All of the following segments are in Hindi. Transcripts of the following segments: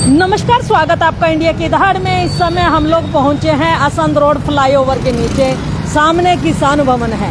नमस्कार, स्वागत आपका इंडिया की दहाड़ में। इस समय हम लोग पहुंचे हैं असंध रोड फ्लाईओवर के नीचे। सामने किसान भवन है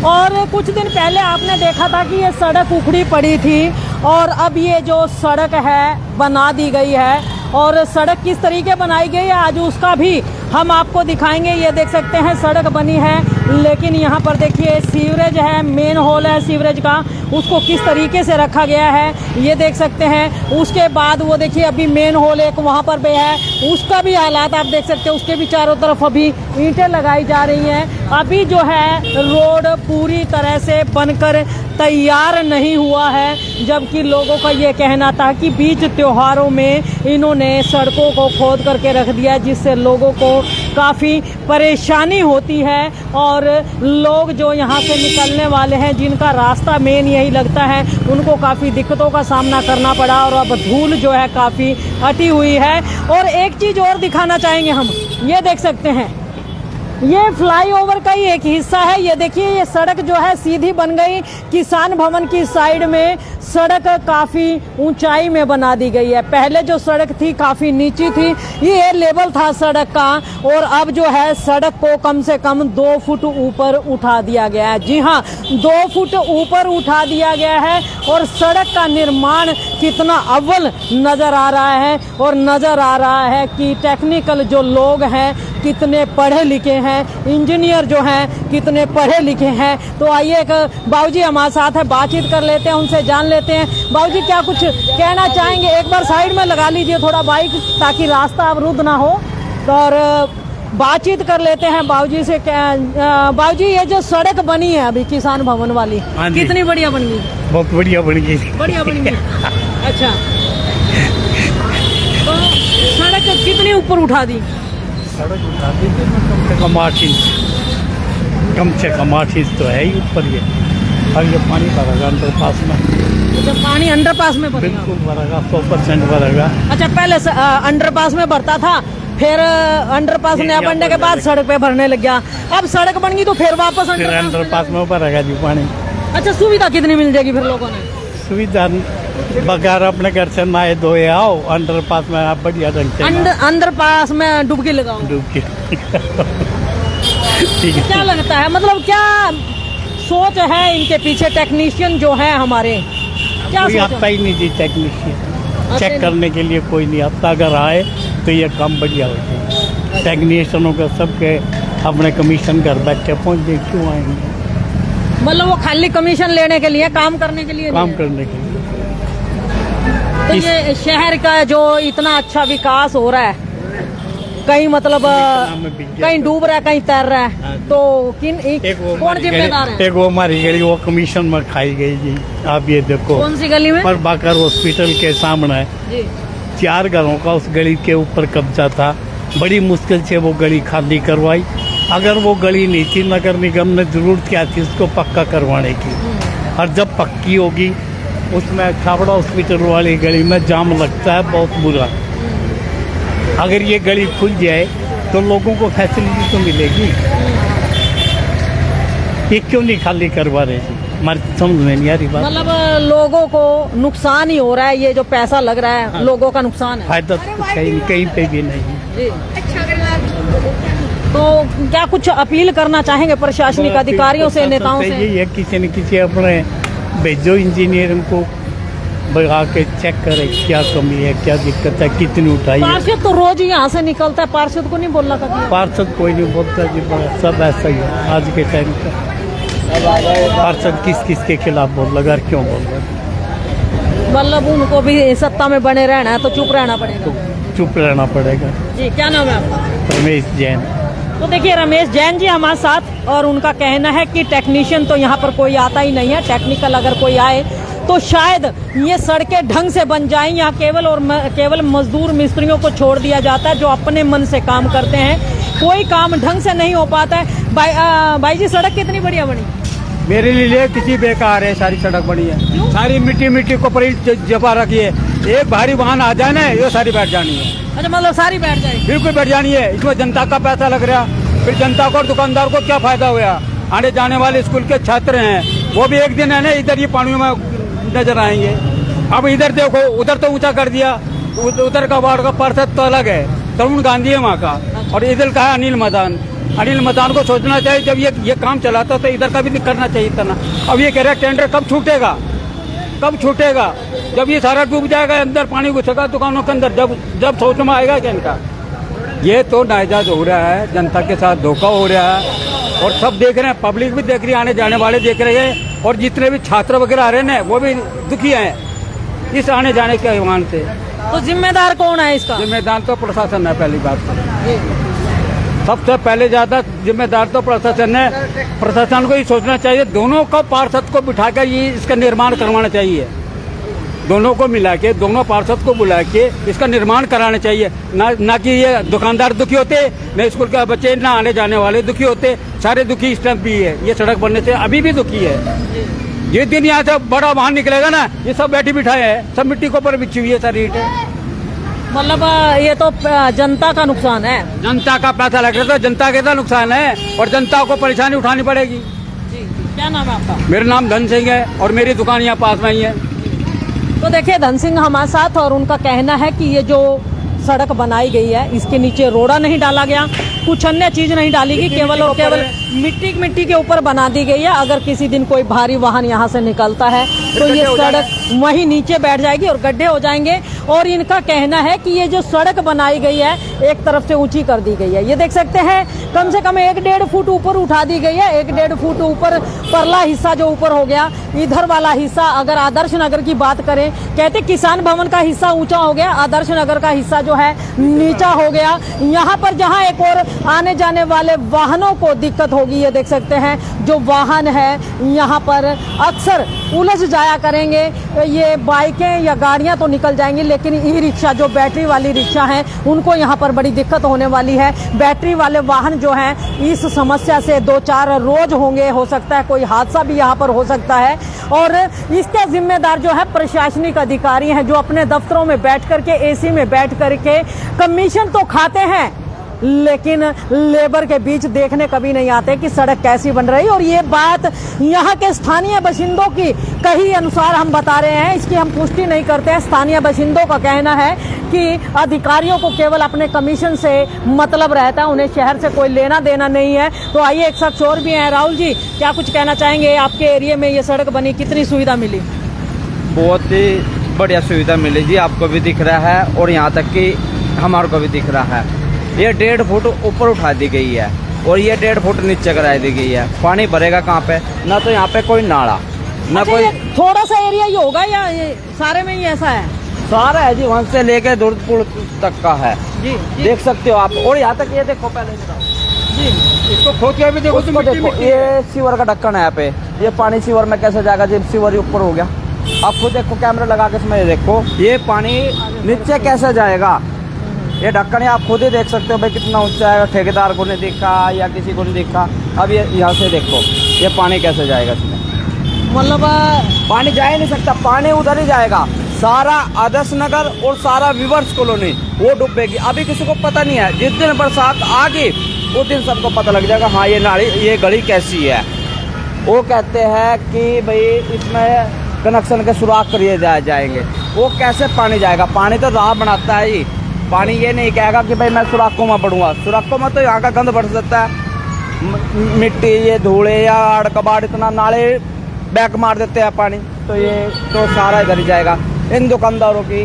और कुछ दिन पहले आपने देखा था कि ये सड़क उखड़ी पड़ी थी और अब ये जो सड़क है बना दी गई है। और सड़क किस तरीके बनाई गई है आज उसका भी हम आपको दिखाएंगे। ये देख सकते हैं सड़क बनी है, लेकिन यहाँ पर देखिए सीवरेज है, मेन होल है सीवरेज का, उसको किस तरीके से रखा गया है ये देख सकते हैं। उसके बाद वो देखिए अभी मेन होल एक वहाँ पर भी है, उसका भी हालात आप देख सकते हैं। उसके भी चारों तरफ अभी ईंटें लगाई जा रही हैं। अभी जो है रोड पूरी तरह से बनकर तैयार नहीं हुआ है, जबकि लोगों का ये कहना था कि बीच त्योहारों में इन्होंने सड़कों को खोद करके रख दिया, जिससे लोगों को काफ़ी परेशानी होती है। और लोग जो यहाँ से निकलने वाले हैं, जिनका रास्ता मेन यही लगता है, उनको काफ़ी दिक्कतों का सामना करना पड़ा। और अब धूल जो है काफ़ी अटी हुई है। और एक चीज़ और दिखाना चाहेंगे हम, ये देख सकते हैं, ये फ्लाईओवर का ही एक हिस्सा है। ये देखिए ये सड़क जो है सीधी बन गई। किसान भवन की साइड में सड़क काफ़ी ऊंचाई में बना दी गई है। पहले जो सड़क थी काफ़ी नीची थी, ये लेवल था सड़क का, और अब जो है सड़क को कम से कम 2 फुट ऊपर उठा दिया गया है। जी हाँ, 2 फुट ऊपर उठा दिया गया है। और सड़क का निर्माण कितना अव्वल नज़र आ रहा है, और नज़र आ रहा है कि टेक्निकल जो लोग हैं कितने पढ़े लिखे हैं, इंजीनियर जो हैं कितने पढ़े लिखे हैं। तो आइए एक बाबूजी हमारे साथ है, बातचीत कर लेते हैं, उनसे जान लेते हैं। बाबूजी क्या कुछ कहना चाहेंगे? एक बार साइड में लगा लीजिए थोड़ा बाइक, ताकि रास्ता अवरुद्ध ना हो। और बातचीत कर लेते हैं बाबूजी से। बाबूजी ये जो सड़क बनी है अभी किसान भवन वाली, कितनी बढ़िया बन गई? बहुत बढ़िया बन गई। बढ़िया बन गई। अच्छा, तो सड़क कितनी ऊपर उठा दी? सड़क उठा दी थी कम से कम 8 इंच, कम से कम 8 इंच तो है ही ऊपर। ये और ये पानी भरेगा अंडरपास में। जब पानी अंडरपास में भरेगा? बिल्कुल भरेगा, 100% भरेगा। अच्छा, पहले अंडरपास में भरता था, फिर अंडरपास नया बनने के बाद सड़क पे भरने लग गया। अब सड़क बन गई तो फिर वापस अंडरपास में भरेगा जी पानी। अच्छा, सुविधा कितनी मिल जाएगी फिर लोगों ने? सुविधा बगैर अपने घर से नहाए धोए आओ, अंडरपास में आप बढ़िया ढंग से अंडरपास में डुबकी लगाओ। डुबकी ठीक है। क्या लगता है, मतलब क्या सोच है इनके पीछे? टेक्नीशियन जो है हमारे, क्या कोई सोच आता ही नहीं जी टेक्नीशियन चेक करने के लिए, कोई नहीं आता। अगर आए तो ये काम बढ़िया होता है। टेक्नीशियनों का सबके अपने कमीशन घर बैठे पहुँच गए, क्यों आएंगे? मतलब वो खाली कमीशन लेने के लिए, काम करने के लिए? काम करने के लिए। तो ये शहर का जो इतना अच्छा विकास हो रहा है, कहीं मतलब कहीं डूब रहा है, कहीं तैर रहा है, तो कौन जिम्मेदार है? एक वो हमारी गली वो कमीशन में खाई गई जी। आप ये देखो, कौन सी गली में? प्रभाकर हॉस्पिटल के सामने जी। 4 घरों का उस गली के ऊपर कब्जा था। बड़ी मुश्किल से वो गली खाली करवाई। अगर वो गली नहीं थी, नगर निगम ने जरूरत क्या थी उसको पक्का करवाने की। और जब पक्की होगी, उसमें छाबड़ा हॉस्पिटल वाली गली में जाम लगता है बहुत बुरा। अगर ये गली खुल जाए तो लोगों को फैसिलिटी तो मिलेगी। ये क्यों नहीं खाली करवा रहे जी? हमारी समझ में नहीं आ रही बात। मतलब लोगों को नुकसान ही हो रहा है, ये जो पैसा लग रहा है। हाँ। लोगों का नुकसान है, फायदा तो कहीं पे भी नहीं जी। तो क्या कुछ अपील करना चाहेंगे प्रशासनिक अधिकारियों से, नेताओं से? ये किसी न किसी अपने भेजो इंजीनियर को बगा के चेक करे क्या कमी है, क्या दिक्कत है, कितनी उठाई है। पार्षद तो रोज ही यहाँ से निकलता है, पार्षद को नहीं बोलना था? पार्षद कोई नहीं बोलता जी, सब ऐसा ही है आज के टाइम पे। पार्षद किस के खिलाफ बोल लगा, क्यों बोल रहे? मतलब उनको भी सत्ता में बने रहना है तो चुप रहना पड़ेगा। चुप रहना पड़ेगा जी। क्या नाम है आपका? रमेश जैन। तो देखिए रमेश जैन जी हमारे साथ, और उनका कहना है कि टेक्नीशियन तो यहाँ पर कोई आता ही नहीं है। टेक्निकल अगर कोई आए तो शायद ये सड़कें ढंग से बन जाएं। यहाँ केवल मजदूर मिस्त्रियों को छोड़ दिया जाता है जो अपने मन से काम करते हैं, कोई काम ढंग से नहीं हो पाता है। भाई जी, सड़क कितनी बढ़िया बनी? मेरे लिए किसी बेकार है, सारी सड़क बनी है। सारी मिट्टी को परी जमा रखी है। एक भारी वाहन आ जाए ना, ये सारी बैठ जानी है। अच्छा, मतलब सारी बैठ जाएगी? बिल्कुल बैठ जानी है। इसमें जनता का पैसा लग रहा, फिर जनता को और दुकानदार को क्या फायदा हुआ? आने जाने वाले स्कूल के छात्र हैं, वो भी एक दिन है ना इधर ये पानी में नजर आएंगे। अब इधर देखो, उधर तो ऊंचा कर दिया, उधर का वार्ड का पार्षद तो अलग है, तरुण गांधी है वहाँ का, और इधर का है अनिल मदान। अनिल मदान को सोचना चाहिए, जब ये काम चलाता तो इधर का भी करना चाहिए था ना। अब ये कह रहा है टेंडर कब छूटेगा, कब छूटेगा? जब ये सारा डूब जाएगा, अंदर पानी घुसेगा दुकानों के अंदर, जब सोच में आएगा क्या इनका? ये तो नाजायज हो रहा है, जनता के साथ धोखा हो रहा है, और सब देख रहे हैं, पब्लिक भी देख रही है, आने जाने वाले देख रहे हैं, और जितने भी छात्र वगैरह आ रहे हैं वो भी दुखी हैं इस आने जाने के अभिमान से। तो जिम्मेदार कौन है इसका? जिम्मेदार तो प्रशासन है, पहली बात तो। सबसे पहले ज्यादा जिम्मेदार तो प्रशासन है। प्रशासन को ये सोचना चाहिए, दोनों को पार्षद को बिठा कर ये इसका निर्माण करवाना चाहिए, दोनों को मिला के, दोनों पार्षद को बुला के इसका निर्माण कराना चाहिए, ना कि ये दुकानदार दुखी होते, न स्कूल के बच्चे, ना आने जाने वाले दुखी होते, सारे दुखी इस टाइम भी है। ये सड़क बनने से अभी भी दुखी है। जिस दिन यहाँ से बड़ा वाहन निकलेगा ना, ये सब बैठी बिठाए हैं, सब मिट्टी के ऊपर बिछी हुई है सारी ईंटें। मतलब ये तो जनता का नुकसान है, जनता का पैसा लग रहा है, तो जनता का नुकसान है, और जनता को परेशानी उठानी पड़ेगी। जी, क्या नाम है आपका? मेरा नाम धन सिंह है, और मेरी दुकान यहाँ पास में ही है। तो देखिए धन सिंह हमारे साथ, और उनका कहना है कि ये जो सड़क बनाई गई है इसके नीचे रोड़ा नहीं डाला गया, कुछ अन्य चीज नहीं डाली गई, केवल और केवल मिट्टी के ऊपर बना दी गई है। अगर किसी दिन कोई भारी वाहन यहाँ से निकलता है तो ये सड़क वहीं नीचे बैठ जाएगी और गड्ढे हो जाएंगे। और इनका कहना है कि ये जो सड़क बनाई गई है एक तरफ से ऊंची कर दी गई है, ये देख सकते हैं, कम से कम 1-1.5 फुट ऊपर उठा दी गई है। 1-1.5 फुट ऊपर परला हिस्सा जो ऊपर हो गया, इधर वाला हिस्सा अगर आदर्श नगर की बात करें, कहते किसान भवन का हिस्सा ऊंचा हो गया, आदर्श नगर का हिस्सा जो है नीचा हो गया। यहाँ पर जहाँ एक और आने जाने वाले वाहनों को दिक्कत होगी, ये देख सकते हैं, जो वाहन है यहाँ पर अक्सर उलझ जाया करेंगे, ये बाइकें या गाड़ियां तो निकल जाएंगी, लेकिन ई रिक्शा जो बैटरी वाली रिक्शा है उनको यहाँ पर बड़ी दिक्कत होने वाली है। बैटरी वाले वाहन जो हैं इस समस्या से 2-4 रोज होंगे, हो सकता है कोई हादसा भी यहाँ पर हो सकता है। और इसके जिम्मेदार जो है प्रशासनिक अधिकारी हैं, जो अपने दफ्तरों में बैठ करके, एसी में बैठ करके कमीशन तो खाते हैं, लेकिन लेबर के बीच देखने कभी नहीं आते कि सड़क कैसी बन रही। और ये बात यहाँ के स्थानीय बाशिंदों की कही अनुसार हम बता रहे हैं, इसकी हम पुष्टि नहीं करते हैं। स्थानीय बाशिंदों का कहना है कि अधिकारियों को केवल अपने कमीशन से मतलब रहता है, उन्हें शहर से कोई लेना देना नहीं है। तो आइए एक शख्स और भी हैं। राहुल जी, क्या कुछ कहना चाहेंगे? आपके एरिया में ये सड़क बनी, कितनी सुविधा मिली? बहुत ही बढ़िया सुविधा मिली जी, आपको भी दिख रहा है और यहाँ तक कि हमारे को भी दिख रहा है। ये 1.5 फुट ऊपर उठा दी गई है और ये 1.5 फुट नीचे करा दी गई है। पानी भरेगा कहाँ पे? ना तो यहाँ पे कोई नाला, ना अच्छा, कोई। थोड़ा सा एरिया ही होगा या ये सारे में ही ऐसा है? सारा है जी, वहाँ से लेके दूरपुर तक का है जी, देख सकते हो आप। और यहाँ तक ये देखो, पहले जी, इसको खोद के भी देखो, उसको देखो, ये सीवर का ढक्कन है यहाँ पे। ये पानी सीवर में कैसे जाएगा जब सीवर ही ऊपर हो गया? आप खुद देखो, कैमरा लगा के इसमें देखो, ये पानी नीचे कैसे जाएगा? ये ढक्कन है, आप खुद ही देख सकते हो भाई कितना ऊंचा है। ठेकेदार को नहीं दिखा या किसी को नहीं दिखा। अब ये यहाँ से देखो, ये पानी कैसे जाएगा इसमें? मतलब पानी जा ही नहीं सकता, पानी उधर ही जाएगा। सारा आदर्श नगर और सारा विवर्स कॉलोनी वो डूबेगी। अभी किसी को पता नहीं है, जिस दिन बरसात आ गई उस दिन सबको पता लग जाएगा, हाँ ये नाली, ये गली कैसी है। वो कहते हैं कि भाई इसमें कनेक्शन के सुराख करिए जाएंगे। वो कैसे पानी जाएगा? पानी तो राह बनाता है ही। पानी ये नहीं कहेगा कि भाई मैं सुराखों में बढ़ूंगा। सुराखों में तो यहाँ का गंद बढ़ सकता है, मिट्टी, ये धूले या आड़ कबाड़, इतना नाले बैक मार देते हैं पानी, तो ये तो सारा इधर ही जाएगा। इन दुकानदारों की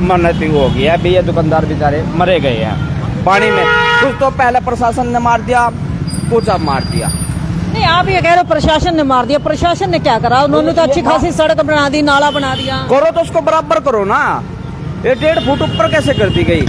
मन्नत होगी है भी, ये दुकानदार बेचारे मरे गए हैं पानी में। कुछ तो पहले प्रशासन ने मार दिया, कुछ अब मार दिया। नहीं, आप ये कह रहे हो प्रशासन ने मार दिया। प्रशासन ने क्या करा? उन्होंने तो अच्छी खासी सड़क बना दी, नाला बना दिया। करो तो उसको बराबर करो ना। ये 1.5 फुट ऊपर कैसे कर दी गई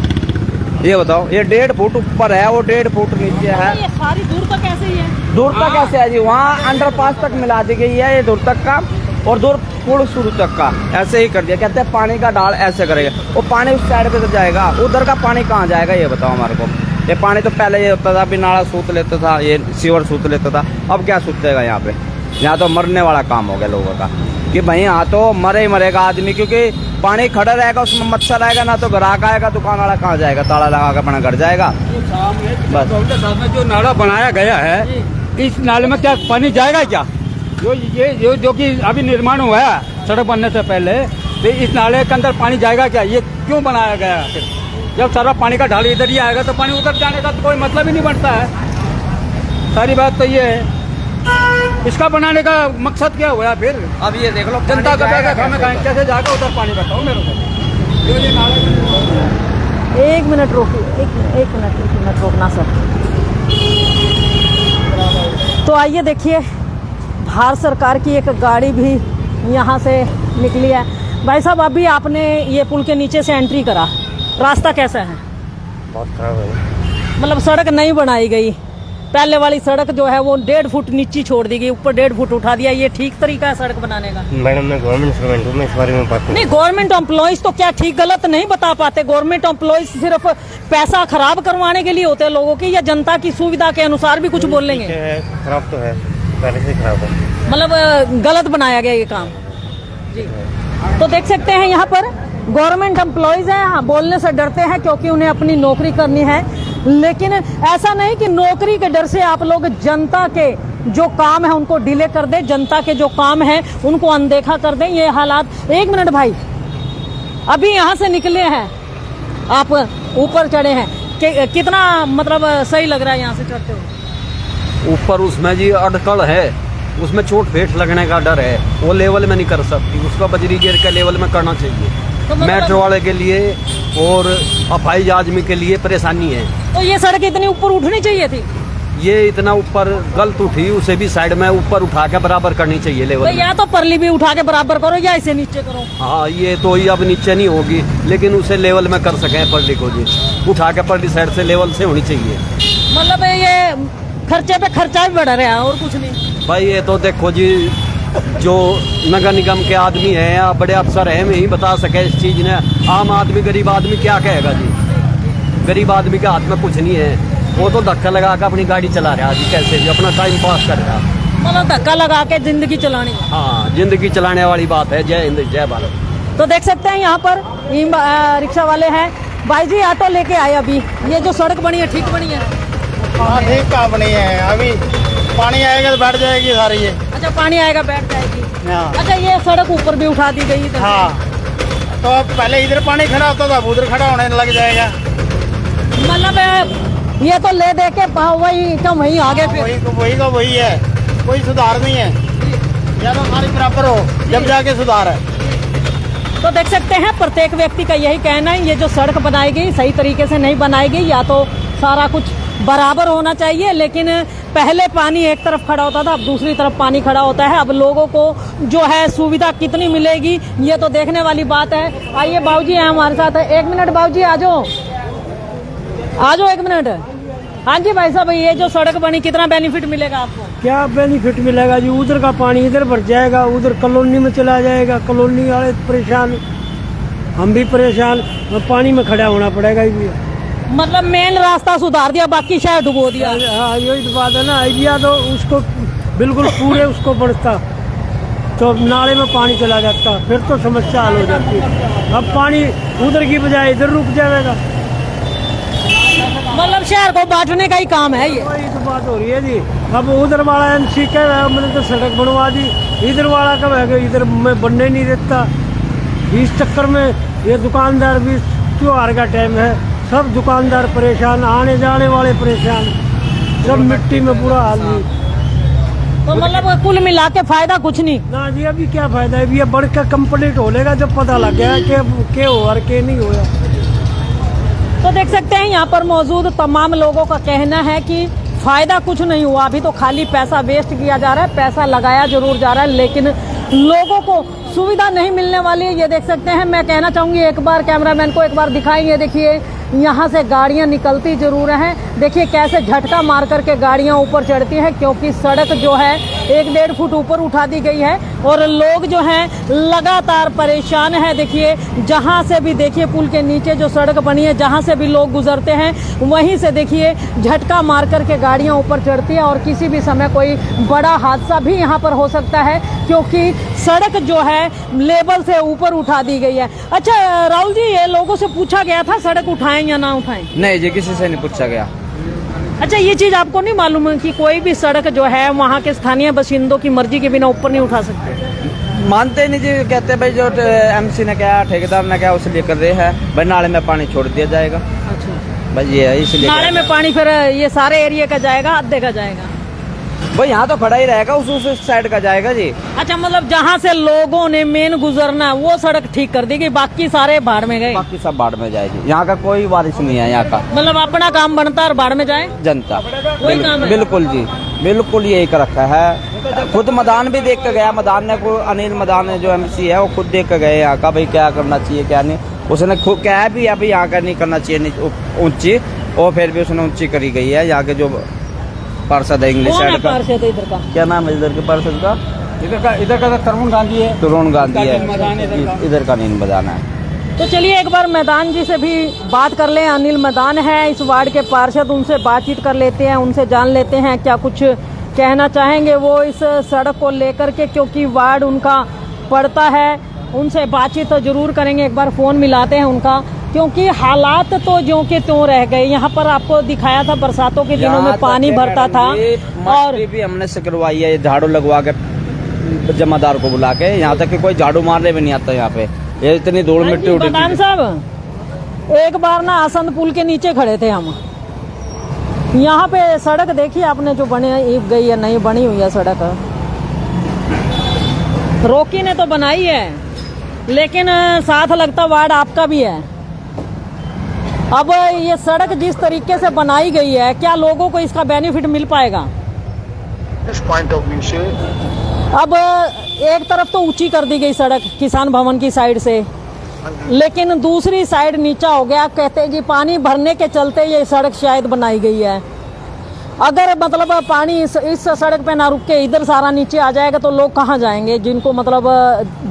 ये बताओ? ये 1.5 फुट ऊपर है, वो 1.5 फुट नीचे है। ये सारी दूर तक कैसे ही है? दूर तक कैसे है जी? वहाँ अंडरपास तक मिला दी गई है, ये दूर तक का, और दूर पुल शुरू तक का ऐसे ही कर दिया। कहते हैं पानी का ढाल ऐसे करेगा, वो पानी उस साइड पे तो जाएगा, उधर का पानी कहाँ जाएगा ये बताओ हमारे को? ये पानी तो पहले ये होता था, अभी नाला सूत लेता था, ये सीवर सूत लेता था, अब क्या सूतेगा यहाँ पे? यहाँ तो मरने वाला काम हो गया लोगों का कि भाई यहाँ तो मरे ही मरेगा आदमी, क्योंकि पानी खड़ा रहेगा, उसमें मच्छर आएगा, ना तो ग्राहक आएगा, दुकान वाला कहाँ जाएगा? ताला लगा कर अपना घर जाएगा। बस जो नाला बनाया गया है, इस नाले में क्या पानी जाएगा क्या? जो कि अभी निर्माण हुआ है सड़क बनने से पहले, तो इस नाले के अंदर पानी जाएगा क्या? ये क्यों बनाया गया है? फिर जब सारा पानी का ढाल इधर ही आएगा तो पानी उधर जाने का तो कोई मतलब ही नहीं बनता है। सारी बात तो ये है, इसका बनाने का मकसद क्या हुआ फिर? अब ये देख लो, जनता का पैसा खाना खाएं, कैसे जाएगा उधर पानी? बताओ मेरे को। जो ये नाले एक मिनट रोकिए, एक मिनट रोकना सर। तो आइए देखिए, भारत सरकार की एक गाड़ी भी यहाँ से निकली है। भाई साहब, अभी आपने ये पुल के नीचे से एंट्री करा, रास्ता कैसा है? बहुत खराब है। मतलब सड़क नहीं बनाई गई, पहले वाली सड़क जो है वो 1.5 फुट नीचे छोड़ दी गई, ऊपर 1.5 फुट उठा दिया। ये ठीक तरीका है सड़क बनाने का? मैडम, मैं गवर्नमेंट सर्वेंट हूँ, मैं इस बारे में बात नहीं, गवर्नमेंट एम्प्लॉइज तो क्या ठीक गलत नहीं बता पाते? गवर्नमेंट एम्प्लॉइज सिर्फ पैसा खराब करवाने के लिए होते हैं लोगों की, या जनता की सुविधा के अनुसार भी कुछ बोल लेंगे? खराब तो है, पहले से खराब है। मतलब गलत बनाया गया ये काम जी। तो देख सकते हैं यहाँ पर गवर्नमेंट एम्प्लॉइज हैं, हाँ, बोलने से डरते हैं क्योंकि उन्हें अपनी नौकरी करनी है। लेकिन ऐसा नहीं कि नौकरी के डर से आप लोग जनता के जो काम है उनको डिले कर दें, जनता के जो काम है उनको अनदेखा कर दें। ये हालात, एक मिनट भाई, अभी यहाँ से निकले हैं, आप ऊपर चढ़े हैं, कितना मतलब सही लग रहा है यहाँ से चढ़ते हुए? ऊपर उसमें जी अड़कड़ है, उसमें चोट फेट लगने का डर है, वो लेवल में नहीं कर सकती, उसका बजरी गिर के लेवल में करना चाहिए। तो मतलब मेट्रो वाले के लिए और अपाहिज आदमी के लिए परेशानी है। तो ये सड़क इतनी ऊपर उठनी चाहिए थी? ये इतना ऊपर गलत उठी, उसे भी साइड में ऊपर उठा के बराबर करनी चाहिए तो लेवल में। या तो परली भी उठा के बराबर करो या इसे नीचे करो। हाँ, ये तो ही अब नीचे नहीं होगी, लेकिन उसे लेवल में कर सके परली को जी, उठा के परली साइड से लेवल से होनी चाहिए। मतलब ये खर्चे पे खर्चा भी बढ़ रहा है और कुछ नहीं। भाई ये तो देखो जी, जो नगर निगम के आदमी हैं या बड़े अफसर हैं, वही बता सके इस चीज ने। आम आदमी, गरीब आदमी क्या कहेगा जी? गरीब आदमी के हाथ में कुछ नहीं है, वो तो धक्का लगा के अपनी गाड़ी चला रहा जी, कैसे भी अपना टाइम पास कर रहा। मतलब धक्का लगा के जिंदगी चलानी। हाँ, जिंदगी चलाने वाली बात है। जय हिंद, जय भारत। तो देख सकते हैं यहाँ पर रिक्शा वाले हैं। भाई जी, ऑटो लेके आए अभी, ये जो सड़क बनी है ठीक बनी है? हाँ, ठीक कहाँ बनी है? अभी पानी आएगा तो बैठ जाएगी सारी ये। अच्छा, पानी आएगा बैठ जाएगी। हाँ। अच्छा, ये सड़क ऊपर भी उठा दी गई इधर से। हाँ, तो अब पहले इधर पानी खड़ा होता था, अब उधर खड़ा होने लग जाएगा। मतलब ये तो ले दे के वही कम वही आगे फिर वही है, कोई सुधार नहीं है। या तो सारी बराबर हो, जब जाके सुधार है। तो देख सकते हैं प्रत्येक व्यक्ति का यही कहना है, ये जो सड़क बनाई गई सही तरीके से नहीं बनाई गई। या तो सारा कुछ बराबर होना चाहिए, लेकिन पहले पानी एक तरफ खड़ा होता था, अब दूसरी तरफ पानी खड़ा होता है। अब लोगों को जो है सुविधा कितनी मिलेगी ये तो देखने वाली बात है। आइए, बाबूजी हैं हमारे साथ। एक मिनट बाबूजी, आ जाओ एक मिनट। हाँ जी भाई साहब, ये जो सड़क बनी कितना बेनिफिट मिलेगा आपको? क्या बेनिफिट मिलेगा जी? उधर का पानी इधर भर जाएगा, उधर कॉलोनी में चला जाएगा, कॉलोनी वाले परेशान, हम भी परेशान, पानी में खड़ा होना पड़ेगा। मतलब मेन रास्ता सुधार दिया, बाकी शहर डुबो दिया। हाँ, यही तो बात है ना। आइडिया तो उसको बिल्कुल पूरे उसको बढ़ता तो नाले में पानी चला जाता, फिर तो समस्या हल हो जाती। अब पानी उधर की बजाय इधर रुक जाएगा। मतलब शहर को बांटने का ही काम है ये। वही तो बात हो रही है जी। अब उधर वाला MC कह रहा है मैंने तो सड़क बनवा दी, इधर वाला कब है कि इधर मैं बनने नहीं देता। इस चक्कर में ये दुकानदार भी, त्योहार का टाइम है, सब दुकानदार परेशान, आने जाने वाले परेशान, सब मिट्टी में बुरा हाल है। तो मतलब कुल मिला के फायदा कुछ नहीं ना जी। अभी क्या फायदा है? ये बढ़ के कंप्लीट हो लेगा जब पता लग गया कि क्या हो और क्या नहीं होया। तो देख सकते हैं यहाँ पर मौजूद तमाम लोगों का कहना है कि फायदा कुछ नहीं हुआ, अभी तो खाली पैसा वेस्ट किया जा रहा है, पैसा लगाया जरूर जा रहा है, लेकिन लोगों को सुविधा नहीं मिलने वाली है। ये देख सकते हैं, मैं कहना चाहूंगी एक बार कैमरामैन को एक बार दिखाएंगे। देखिए यहाँ से गाड़ियाँ निकलती जरूर हैं, देखिए कैसे झटका मार करके गाड़ियाँ ऊपर चढ़ती है, क्योंकि सड़क जो है 1-1.5 फुट ऊपर उठा दी गई है और लोग जो हैं लगातार परेशान है। देखिए जहाँ से भी देखिए पुल के नीचे जो सड़क बनी है, जहाँ से भी लोग गुजरते हैं वहीं से देखिए झटका मार करके गाड़ियाँ ऊपर चढ़ती है और किसी भी समय कोई बड़ा हादसा भी यहाँ पर हो सकता है, क्योंकि सड़क जो है लेवल से ऊपर उठा दी गई है। अच्छा राहुल जी, ये लोगों से पूछा गया था सड़क उठाएं या ना उठाएं? नहीं जी, किसी से नहीं पूछा गया। अच्छा, ये चीज आपको नहीं मालूम है कि कोई भी सड़क जो है वहाँ के स्थानीय बाशिंदों की मर्जी के बिना ऊपर नहीं उठा सकते? मानते नहीं जी, कहते भाई जो एमसी ने क्या ठेकेदार ने क्या उसलिए कर रहे हैं भाई नाले में पानी छोड़ दिया जाएगा। अच्छा, भाई ये है इसलिए नाले में पानी फिर ये सारे एरिया का जाएगा, अद्धे का जाएगा? भाई यहाँ तो खड़ा ही रहेगा, उस साइड का जाएगा जी। अच्छा, मतलब जहाँ से लोगों ने मेन गुजरना वो सड़क ठीक कर दी गई, बाकी सारे बाढ़ में गए? बाकी सब बाढ़ में जाएगी, यहाँ का कोई बारिश नहीं है यहाँ का। मतलब अपना काम बनता है और बाढ़ में जाए जनता वही काम है? बिल्कुल जी, बिल्कुल यही कर रखा है। खुद मैदान भी देख कर गया, मैदान ने को अनिल मैदान ने जो एमसी है वो खुद देख कर गए यहाँ का भाई क्या करना चाहिए क्या नहीं। उसने खुद कहा भी अभी यहाँ का नहीं करना चाहिए ऊंची, और फिर भी उसने ऊंची करी गई है। यहाँ के जो पार्षद है इंग्लिश साइड का, पार्षद इधर का क्या नाम है इधर के पार्षद का? इधर का तरुण गांधी है। तरुण गांधी है, मैदान है इधर का नील मैदान है। तो चलिए एक बार मैदान जी से भी बात कर लें। अनिल मैदान है इस वार्ड के पार्षद, उनसे बातचीत कर लेते हैं, उनसे जान लेते हैं क्या कुछ कहना चाहेंगे वो इस सड़क को लेकर के, क्योंकि वार्ड उनका पड़ता है। उनसे बातचीत तो जरूर करेंगे, एक बार फोन मिलाते हैं उनका, क्योंकि हालात तो ज्यों के त्यों रह गए। यहाँ पर आपको दिखाया था बरसातों के दिनों में पानी भरता था, और भी हमने से करवाई है झाड़ू लगवा के जमादार को बुला के, यहाँ तक कि कोई झाड़ू मारने भी नहीं आता यहाँ पे, ये इतनी धूल मिट्टी उड़ी। प्रधान साहब, एक बार ना आसंद पुल के नीचे खड़े थे हम, यहाँ पे सड़क देखी आपने जो बने गई है, नहीं बनी हुई है सड़क, रोकी ने तो बनाई है, लेकिन साथ लगता वार्ड आपका भी है। अब ये सड़क जिस तरीके से बनाई गई है, क्या लोगों को इसका बेनिफिट मिल पाएगा? इस पॉइंट ऑफ व्यू से अब एक तरफ तो ऊंची कर दी गई सड़क किसान भवन की साइड से, लेकिन दूसरी साइड नीचा हो गया। कहते हैं कि पानी भरने के चलते ये सड़क शायद बनाई गई है। अगर मतलब पानी इस सड़क पे ना रुक के इधर सारा नीचे आ जाएगा तो लोग कहाँ जाएंगे? जिनको मतलब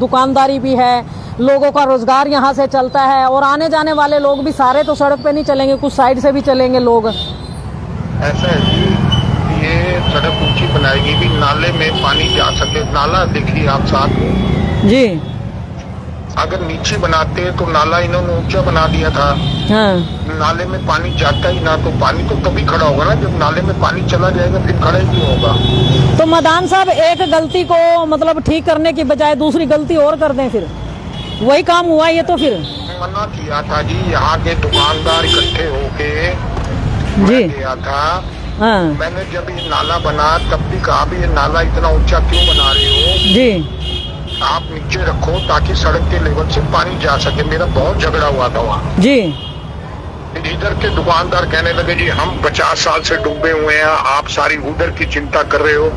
दुकानदारी भी है, लोगों का रोजगार यहाँ से चलता है, और आने जाने वाले लोग भी सारे तो सड़क पे नहीं चलेंगे, कुछ साइड से भी चलेंगे लोग। ऐसा है जी, ये सड़क ऊंची बनाएगी भी नाले में पानी जा सके। नाला देखिए आप साथ जी, अगर नीचे बनाते तो नाला इन्होंने ऊंचा बना दिया था। हाँ, नाले में पानी जाता ही ना, तो पानी तो तभी खड़ा होगा ना जब नाले में पानी चला जाएगा, फिर खड़ा ही नहीं होगा। तो मदान साहब, एक गलती को मतलब ठीक करने की बजाय दूसरी गलती और कर दें, फिर वही काम हुआ ये तो फिर मना किया था जी, यहाँ के दुकानदार इकट्ठे होके जी गया था। हाँ मैंने जब ये नाला बना तब भी कहा भी ये नाला इतना ऊंचा क्यों बना रहे हो, जी, आप नीचे रखो ताकि सड़क के लेवल से पानी जा सके। मेरा बहुत झगड़ा हुआ था वहाँ जी। इधर के दुकानदार कहने लगे जी हम 50 साल से डूबे हुए हैं, आप सारी उधर की चिंता कर रहे हो।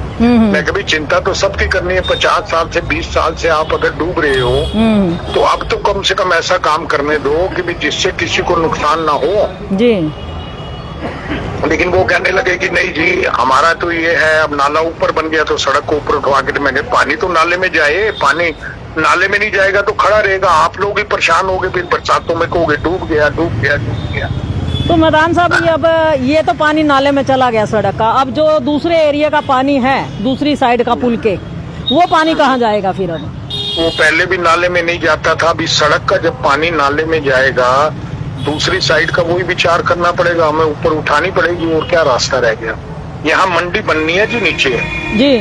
मैं कभी चिंता तो सबकी करनी है, 50 साल से 20 साल से आप अगर डूब रहे हो तो अब तो कम से कम ऐसा काम करने दो कि जिससे किसी को नुकसान ना हो जी। लेकिन वो कहने लगे कि नहीं जी हमारा तो ये है, अब नाला ऊपर बन गया तो सड़क को ऊपर उठवा के। मैंने पानी तो नाले में जाए, पानी नाले में नहीं जाएगा तो खड़ा रहेगा, आप लोग ही परेशान होगे, फिर बरसातों में कहोगे डूब गया डूब गया डूब गया। तो मैदान साहब, ये अब ये तो पानी नाले में चला गया सड़क का, अब जो दूसरे एरिया का पानी है दूसरी साइड का पुल के, वो पानी कहाँ जाएगा फिर? अब वो पहले भी नाले में नहीं जाता था, अभी सड़क का जब पानी नाले में जाएगा दूसरी साइड का वही विचार करना पड़ेगा, हमें ऊपर उठानी पड़ेगी, और क्या रास्ता रह गया। यहाँ मंडी बननी है जी नीचे जी,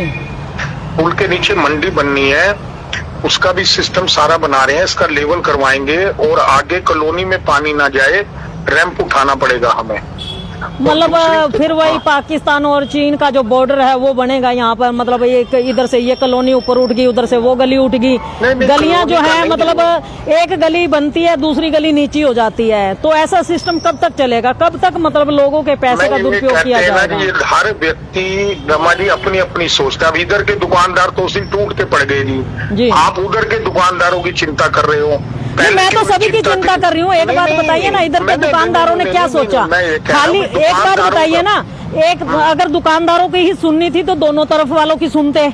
पुल के नीचे मंडी बननी है, उसका भी सिस्टम सारा बना रहे हैं, इसका लेवल करवाएंगे और आगे कॉलोनी में पानी ना जाए रैंप उठाना पड़ेगा हमें। मतलब फिर वही पाकिस्तान और चीन का जो बॉर्डर है वो बनेगा यहाँ पर, मतलब एक इधर से ये कॉलोनी ऊपर उठ गई, उधर से वो गली उठ गई, गलियां जो है मतलब एक गली बनती है दूसरी गली नीची हो जाती है, तो ऐसा सिस्टम कब तक चलेगा? कब तक मतलब लोगों के पैसे का दुरुपयोग किया जाएगा? हर व्यक्ति रमा जी अपनी अपनी सोचता है। अब इधर के दुकानदार तो उसी टूट के पड़ गए जी, आप उधर के दुकानदारों की चिंता कर रहे हो। मैं तो सभी की चिंता कर रही हूँ। एक बात बताइए ना, इधर के दुकानदारों ने क्या सोचा? खाली एक बात बताइए ना, एक अगर दुकानदारों की ही सुननी थी तो दोनों तरफ वालों की सुनते,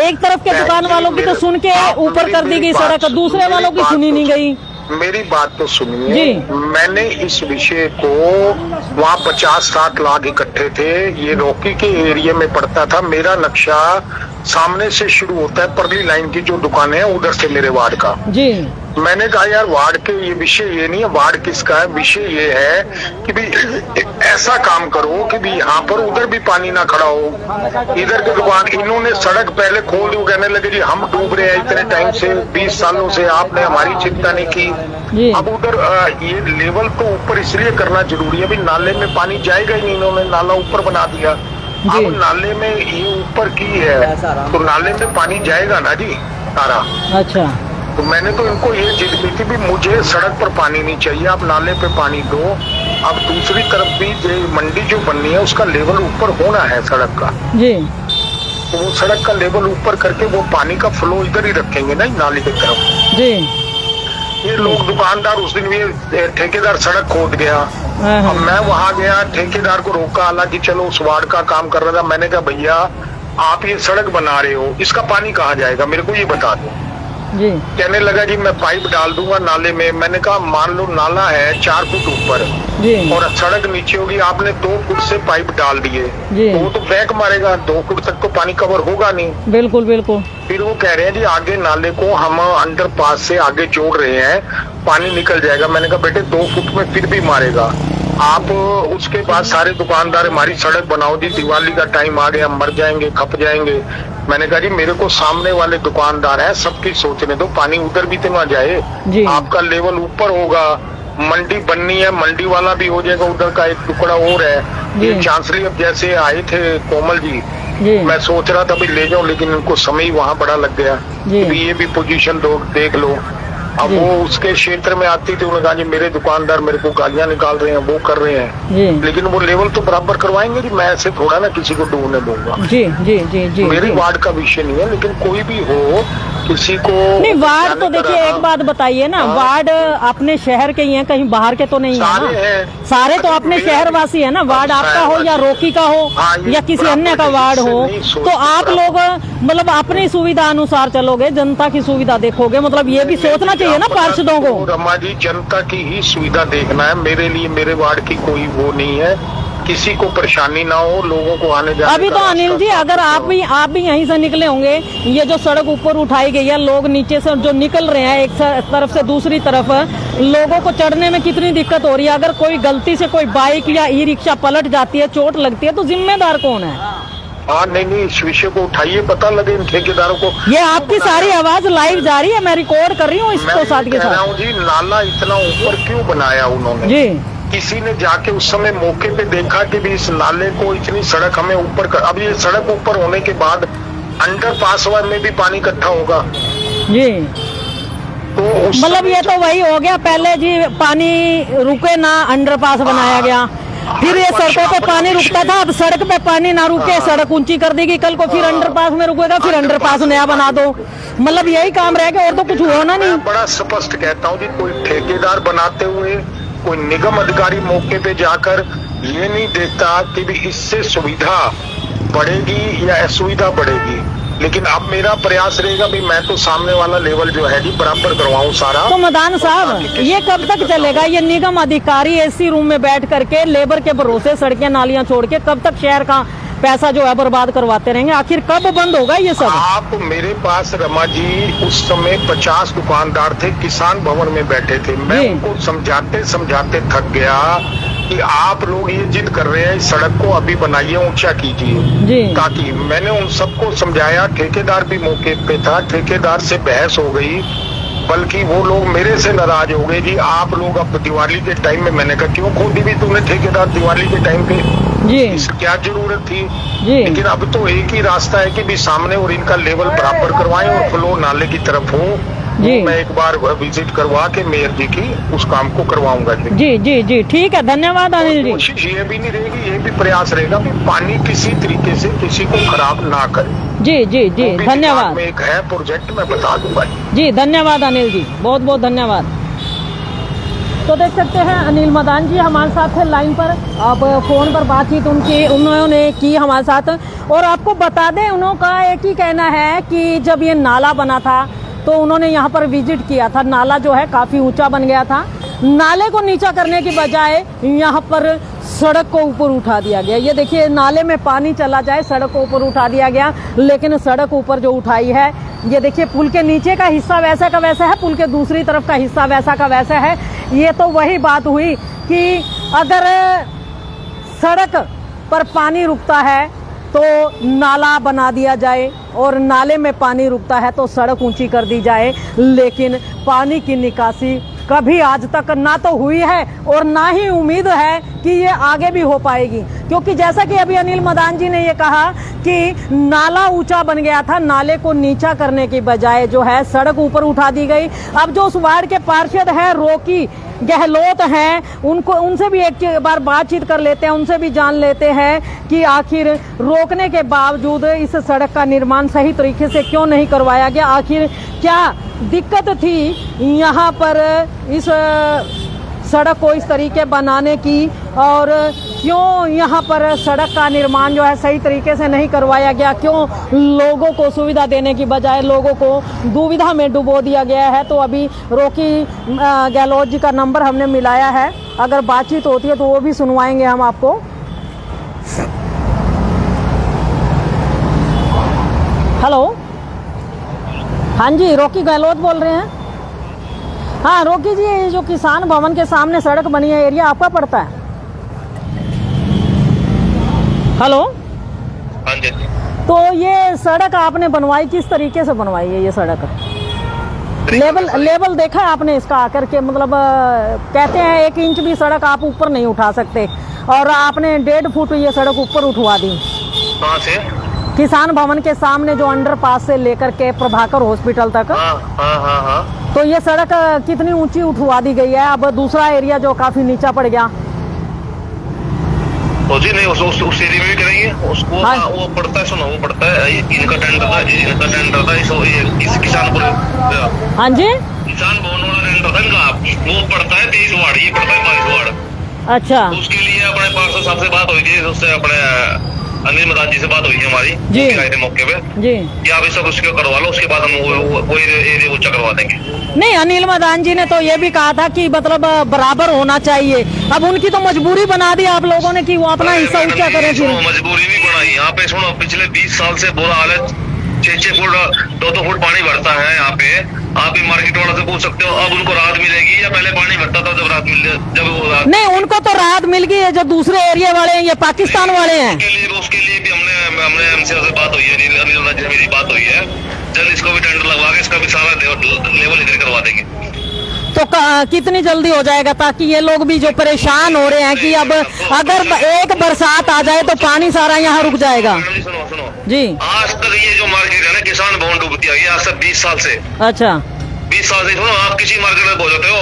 एक तरफ के दुकान वालों की तो सुन के ऊपर कर दी गई सड़क, दूसरे वालों की सुनी नहीं गई। मेरी बात तो सुनिए, मैंने इस विषय को वहाँ 50-60 लाख इकट्ठे थे, ये रॉकी के एरिया में पड़ता था, मेरा नक्शा सामने से शुरू होता है परली लाइन की जो दुकान है उधर से मेरे वार्ड का। जी मैंने कहा यार वार्ड के ये विषय ये नहीं है, वार्ड किसका है, विषय ये है कि भी ऐसा काम करो कि भी यहाँ पर उधर भी पानी ना खड़ा हो, इधर की दुकान। इन्होंने सड़क पहले खोल दी, कहने लगे जी हम डूब रहे हैं इतने टाइम से, 20 सालों से, आपने हमारी चिंता नहीं की। अब उधर ये लेवल तो ऊपर इसलिए करना जरूरी है, भी नाले में पानी जाएगा ही नहीं, इन्होंने नाला ऊपर बना दिया। अब नाले में ये ऊपर की है तो नाले में पानी जाएगा ना जी सारा। अच्छा, तो मैंने तो इनको ये जिद की थी भी मुझे सड़क पर पानी नहीं चाहिए, आप नाले पे पानी दो। अब दूसरी तरफ भी जो मंडी जो बननी है उसका लेवल ऊपर होना है सड़क का जी। तो वो सड़क का लेवल ऊपर करके वो पानी का फ्लो इधर ही रखेंगे ना नाली की तरफ जी। ये लोग दुकानदार उस दिन भी ठेकेदार सड़क खोद गया। अब मैं वहां गया, ठेकेदार को रोका, हालांकि चलो उस वार्ड का काम कर रहा था। मैंने कहा भैया आप ये सड़क बना रहे हो, इसका पानी कहाँ जाएगा, मेरे को ये बता दो जी। कहने लगा जी मैं पाइप डाल दूंगा नाले में। मैंने कहा मान लो नाला है 4 फुट ऊपर जी और सड़क नीचे होगी, आपने 2 फुट से पाइप डाल दिए जी। तो वो तो बैक मारेगा, 2 फुट तक तो पानी कवर होगा नहीं। बिल्कुल बिल्कुल। फिर वो कह रहे हैं जी आगे नाले को हम अंडरपास से आगे जोड़ रहे हैं, पानी निकल जाएगा। मैंने कहा बेटे 2 फुट में फिर भी मारेगा। आप उसके बाद सारे दुकानदार हमारी सड़क बनाओ जी, दिवाली का टाइम आ गया, मर जाएंगे, खप जाएंगे। मैंने कहा जी मेरे को सामने वाले दुकानदार हैं, सबकी सोचने दो, पानी उधर भी तो ना जाए जी। आपका लेवल ऊपर होगा, मंडी बननी है, मंडी वाला भी हो जाएगा, उधर का एक टुकड़ा और है। ये चांसली अब जैसे आए थे कोमल जी, मैं सोच रहा था भी ले जाऊं, लेकिन इनको समय ही वहाँ बड़ा लग गया कि ये भी पोजीशन दो देख लो। अब वो उसके क्षेत्र में आती थी, उन्होंने कहा जी मेरे दुकानदार मेरे को गालियां निकाल रहे हैं, वो कर रहे हैं, लेकिन वो लेवल तो बराबर करवाएंगे जी, मैं ऐसे थोड़ा ना किसी को डूबने दूंगा। जी जी जी जी। मेरे वार्ड का विषय नहीं है, लेकिन कोई भी हो किसी को नहीं, वार्ड तो देखिए एक बात बताइए ना, वार्ड अपने शहर के ही हैं, कहीं बाहर के तो नहीं है सारे ना? हैं, सारे तो अपने शहरवासी है ना। वार्ड आपका हो या रोकी का हो या किसी अन्य का वार्ड हो, तो आप लोग मतलब अपनी सुविधा अनुसार चलोगे, जनता की सुविधा देखोगे, मतलब ये भी सोचना चाहिए ना पार्षदों को। रमा जी जनता की ही सुविधा देखना है, मेरे लिए मेरे वार्ड की कोई वो नहीं है, किसी को परेशानी ना हो, लोगों को आने जाने अभी तो अनिल जी अगर आप भी यहीं से निकले होंगे, ये जो सड़क ऊपर उठाई गई है, लोग नीचे से जो निकल रहे हैं एक तरफ से दूसरी तरफ, लोगों को चढ़ने में कितनी दिक्कत हो रही है। अगर कोई गलती से कोई बाइक या ई रिक्शा पलट जाती है, चोट लगती है, तो जिम्मेदार कौन है? हाँ नहीं इस विषय को उठाइए, पता लगे इन ठेकेदारों को। ये आपकी सारी आवाज लाइव जा रही है, मैं रिकॉर्ड कर रही हूँ इसको साथ के साथ। जी नाला इतना ऊपर क्यों बनाया उन्होंने जी? किसी ने जाके उस समय मौके पे देखा कि भी इस नाले को इतनी सड़क हमें ऊपर कर, अब ये सड़क ऊपर होने के बाद अंडरपास में भी पानी इकट्ठा होगा जी। तो मतलब ये तो वही हो गया, पहले जी पानी रुके ना, अंडरपास बनाया गया, फिर ये सड़कों पे पानी रुकता था, अब सड़क पे पानी ना रुके, सड़क ऊंची कर देगी, कल को फिर अंडरपास में रुकेगा, फिर अंडरपास नया बना दो। मतलब यही काम रह गया और तो कुछ होना नहीं। बड़ा स्पष्ट कहता हूँ जी, कोई ठेकेदार बनाते हुए कोई निगम अधिकारी मौके पे जाकर ये नहीं देखता कि भी इससे सुविधा बढ़ेगी या असुविधा बढ़ेगी। लेकिन अब मेरा प्रयास रहेगा भी मैं तो सामने वाला लेवल जो है जी बराबर करवाऊं सारा। तो मदान साहब ये कब तक चलेगा? ये निगम अधिकारी एसी रूम में बैठ करके लेबर के भरोसे सड़कें नालियां छोड़ के कब तक शहर का पैसा जो है बर्बाद करवाते रहेंगे? आखिर कब बंद होगा ये सब? आप मेरे पास रमा जी उस समय 50 दुकानदार थे, किसान भवन में बैठे थे, मैं उनको समझाते समझाते थक गया कि आप लोग ये जिद कर रहे हैं इस सड़क को अभी बनाइए, ऊंचा कीजिए, ताकि मैंने उन सबको समझाया। ठेकेदार भी मौके पे था, ठेकेदार से बहस हो गई, बल्कि वो लोग मेरे से नाराज हो गए जी आप लोग अब दिवाली के टाइम में। मैंने कहा क्यों खोदी भी तूने ठेकेदार दिवाली के टाइम पे, इसकी क्या जरूरत थी? लेकिन अब तो एक ही रास्ता है कि भी सामने और इनका लेवल बराबर करवाएं और फ्लो नाले की तरफ हो। मैं एक बार विजिट करवा के मेयर जी की उस काम को करवाऊंगा जी। जी जी ठीक है, धन्यवाद अनिल जी। कोशिश ये भी नहीं रहेगी, ये भी प्रयास रहेगा कि पानी किसी तरीके से किसी को खराब ना करे। जी जी जी धन्यवाद। में एक है प्रोजेक्ट, मैं बता दूंगा जी। धन्यवाद अनिल जी, बहुत बहुत धन्यवाद। तो देख सकते हैं अनिल मदान जी हमारे साथ है लाइन पर। अब फोन पर बातचीत उन्होंने की हमारे साथ। और आपको बता दें उनका एक ही कहना है कि जब ये नाला बना था तो उन्होंने यहाँ पर विजिट किया था, नाला जो है काफ़ी ऊंचा बन गया था, नाले को नीचा करने की बजाय यहाँ पर सड़क को ऊपर उठा दिया गया। ये देखिए, नाले में पानी चला जाए, सड़क को ऊपर उठा दिया गया, लेकिन सड़क ऊपर जो उठाई है, ये देखिए पुल के नीचे का हिस्सा वैसा का वैसा है, पुल के दूसरी तरफ का हिस्सा वैसा का वैसा है। ये तो वही बात हुई कि अगर सड़क पर पानी रुकता है तो नाला बना दिया जाए, और नाले में पानी रुकता है तो सड़क ऊंची कर दी जाए, लेकिन पानी की निकासी कभी आज तक ना तो हुई है और ना ही उम्मीद है कि ये आगे भी हो पाएगी। क्योंकि जैसा कि अभी अनिल मदान जी ने ये कहा कि नाला ऊंचा बन गया था, नाले को नीचा करने की बजाय जो है सड़क ऊपर उठा दी गई। अब जो उस वार्ड के पार्षद हैं रॉकी गहलोत हैं, उनसे भी एक बार बातचीत कर लेते हैं, उनसे भी जान लेते हैं कि आखिर रोकने के बावजूद इस सड़क का निर्माण सही तरीके से क्यों नहीं करवाया गया, आखिर क्या दिक्कत थी यहाँ पर इस सड़क को इस तरीके बनाने की, और क्यों यहाँ पर सड़क का निर्माण जो है सही तरीके से नहीं करवाया गया, क्यों लोगों को सुविधा देने की बजाय लोगों को दुविधा में डुबो दिया गया है। तो अभी रॉकी गहलोत जी का नंबर हमने मिलाया है, अगर बातचीत होती है तो वो भी सुनवाएंगे हम आपको। हेलो, हाँ जी, रॉकी गहलोत बोल रहे हैं। हाँ रॉकी जी, ये जो किसान भवन के सामने सड़क बनी है, एरिया आपका पड़ता है? हेलो, हाँ जी। तो ये सड़क आपने बनवाई, किस तरीके से बनवाई है ये सड़क? लेवल देखा है आपने इसका आकर के? मतलब कहते हैं 1 इंच भी सड़क आप ऊपर नहीं उठा सकते, और आपने 1.5 फुट ये सड़क ऊपर उठवा दी। कहाँ से? किसान भवन के सामने जो अंडरपास से लेकर के प्रभाकर हॉस्पिटल तक। हाँ। तो ये सड़क कितनी ऊंची उठवा दी गई है? अब दूसरा एरिया जो काफी नीचा पड़ गया। तो जी नहीं, उस एरिया में भी करेंगे उसको। हाँ। वो पड़ता है, सुनो, वो पड़ता है, इनका टेंडर था, इस किसानपुर। हाँ जी, किसान भवन वाला टेंडर था इनका, वो पड़ता है 23 वार्ड, ये पड़ता है 22 वार्ड। अच्छा। उसके लिए अपने पार्षद साहब से बात हुई थी, उससे अपने अनिल मदान जी से बात हुई थी हमारी जी, आए थे मौके पे जी, कि आप ये सब उसको करवा लो, उसके बाद हम वो एरिया ऊंचा करवा देंगे। नहीं, अनिल मदान जी ने तो ये भी कहा था कि मतलब बराबर होना चाहिए। अब उनकी तो मजबूरी बना दी आप लोगों ने कि वो अपना हिस्सा ऊंचा करें। फिर मजबूरी नहीं बनाई यहाँ पे, सुनो, पिछले 20 साल से बुरा हाल है, 6-6 फुट 2-2 फुट पानी भरता है यहाँ पे। आप भी मार्केट वालों से पूछ सकते हो, अब उनको राहत मिलेगी या पहले पानी भरता था जब वो राहत? नहीं, उनको तो राहत मिल गई है, जो दूसरे एरिया वाले हैं, ये पाकिस्तान वाले हैं। उसके लिए भी हमने एमसी से बात हुई है, अनिल मदान जी से मेरी बात हुई है, जल्द इसको भी टेंडर लगवा के इसका भी सारा लेवल इधर करवा देंगे। तो कितनी जल्दी हो जाएगा, ताकि ये लोग भी जो परेशान हो रहे हैं कि अब अगर एक बरसात आ जाए तो पानी सारा यहाँ रुक जाएगा? सुनो जी, आज तक ये जो मार्केट है ना, किसान भवन डूबती है, आज से 20 साल से। अच्छा, 20 साल से। सुनो, आप किसी मार्केट में पहुंचते हो,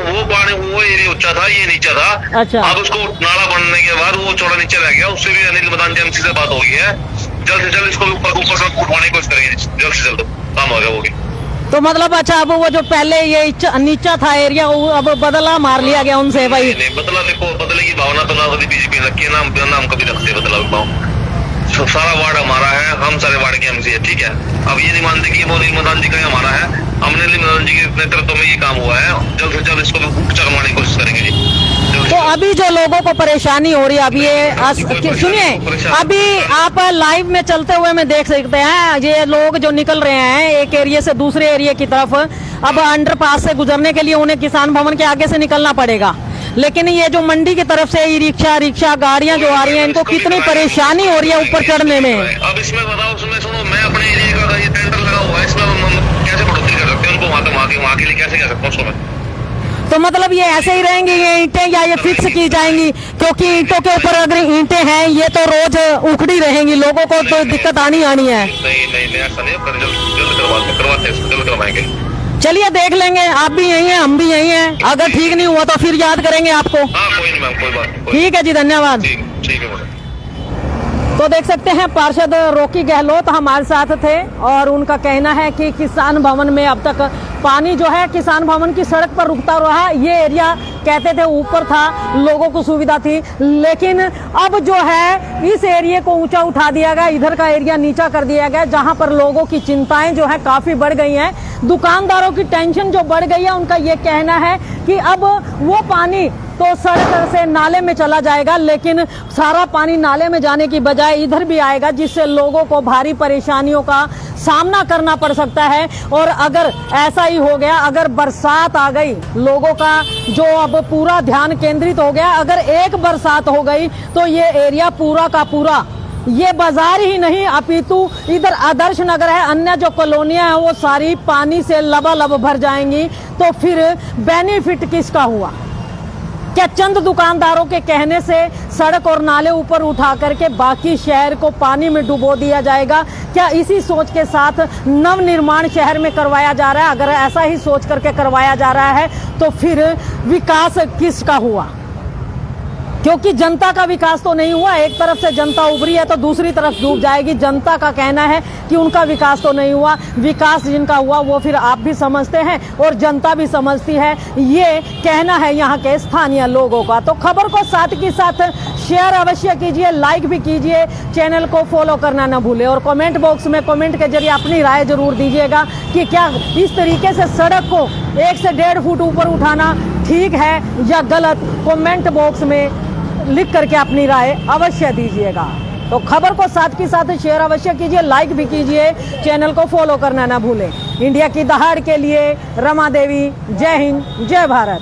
वो पानी, वो एरिया ऊंचा था, ये नीचा था। अच्छा। अब उसको नाला बनने के बाद वो चौड़ा नीचे रह गया, उससे भी अनिल मदान जी एमसी से बात हो गई है, जल्द से जल्द इसको ऊपर से उठवाने की कोशिश करेंगे, जल्द से जल्द काम हो गया वो भी। तो मतलब अच्छा, अब वो जो पहले ये नीचा था एरिया, वो अब बदला मार लिया गया उनसे भाई? नहीं, बदला देखो, बदले की भावना तो ना कभी बीजेपी रखी है, नाम कभी रखते बदला की भाव। सारा वार्ड हमारा है, हम सारे वार्ड के एमसी है, ठीक है। अब ये नहीं मानते कि वो अनिल मदान जी का हमारा है, हमने अनिल मदान जी के नेतृत्व में ये काम हुआ है, जल्द से जल्द इसको भी ऊंचा करवाने की कोशिश करेंगे जी। तो अभी जो लोगों को परेशानी हो रही है, अभी ये सुनिए, अभी आप लाइव में चलते हुए में देख सकते हैं, ये लोग जो निकल रहे हैं एक एरिया से दूसरे एरिया की तरफ, अब अंडरपास से गुजरने के लिए उन्हें किसान भवन के आगे से निकलना पड़ेगा। लेकिन ये जो मंडी की तरफ से रिक्शा गाड़ियां जो आ रही हैं, इनको कितनी परेशानी हो रही है ऊपर चढ़ने में। अब इसमें बताओ, सुनो, मैं अपने एरिया का ये टेंडर लगा हुआ है, इसमें हम कैसे बढ़ोतरी कर सकते हैं, उनको वहाँ के लिए कैसे कह सकता हूँ उसको? तो मतलब ये ऐसे ही रहेंगी ये ईंटें, या ये फिक्स की जाएंगी? क्योंकि ईंटों के ऊपर अगर ईंटें हैं, ये तो रोज उखड़ी रहेंगी, लोगों को तो दिक्कत आनी है। नहीं, ऐसा नहीं, जल्द करवाते हैं, जल्द करवाएंगे। चलिए देख लेंगे, आप भी यही हैं, हम भी यही हैं, अगर ठीक नहीं हुआ तो फिर याद करेंगे आपको। हाँ, कोई नहीं मैम, कोई बात नहीं। ठीक है जी, धन्यवाद। ठीक है। तो देख सकते हैं पार्षद रॉकी गहलोत हमारे साथ थे, और उनका कहना है कि किसान भवन में अब तक पानी जो है किसान भवन की सड़क पर रुकता रहा। ये एरिया कहते थे ऊपर था, लोगों को सुविधा थी, लेकिन अब जो है इस एरिया को ऊंचा उठा दिया गया, इधर का एरिया नीचा कर दिया गया, जहां पर लोगों की चिंताएं जो है काफी बढ़ गई हैं, दुकानदारों की टेंशन जो बढ़ गई है। उनका ये कहना है कि अब वो पानी तो सड़क से नाले में चला जाएगा, लेकिन सारा पानी नाले में जाने की बजाय इधर भी आएगा, जिससे लोगों को भारी परेशानियों का सामना करना पड़ सकता है। और अगर ऐसा ही हो गया, अगर बरसात आ गई, लोगों का जो अब पूरा ध्यान केंद्रित हो गया, अगर एक बरसात हो गई तो ये एरिया पूरा का पूरा, ये बाजार ही नहीं अपितु इधर आदर्श नगर है, अन्य जो कॉलोनियां हैं वो सारी पानी से लबालब भर जाएंगी। तो फिर बेनिफिट किसका हुआ? क्या चंद दुकानदारों के कहने से सड़क और नाले ऊपर उठा करके बाकी शहर को पानी में डुबो दिया जाएगा? क्या इसी सोच के साथ नव निर्माण शहर में करवाया जा रहा है? अगर ऐसा ही सोच करके करवाया जा रहा है तो फिर विकास किसका हुआ? क्योंकि जनता का विकास तो नहीं हुआ। एक तरफ से जनता उभरी है तो दूसरी तरफ डूब जाएगी। जनता का कहना है कि उनका विकास तो नहीं हुआ। विकास जिनका हुआ वो फिर आप भी समझते हैं और जनता भी समझती है, ये कहना है यहाँ के स्थानीय लोगों का। तो खबर को साथ के साथ शेयर अवश्य कीजिए, लाइक भी कीजिए, चैनल को फॉलो करना न भूले और कमेंट बॉक्स में कमेंट के जरिए अपनी राय जरूर दीजिएगा कि क्या इस तरीके से सड़क को 1 से 1.5 फुट ऊपर उठाना ठीक है या गलत? कमेंट बॉक्स में लिख करके अपनी राय अवश्य दीजिएगा। तो खबर को साथ के साथ शेयर अवश्य कीजिए, लाइक भी कीजिए, चैनल को फॉलो करना ना भूलें। इंडिया की दहाड़ के लिए रमा देवी। जय हिंद, जय भारत।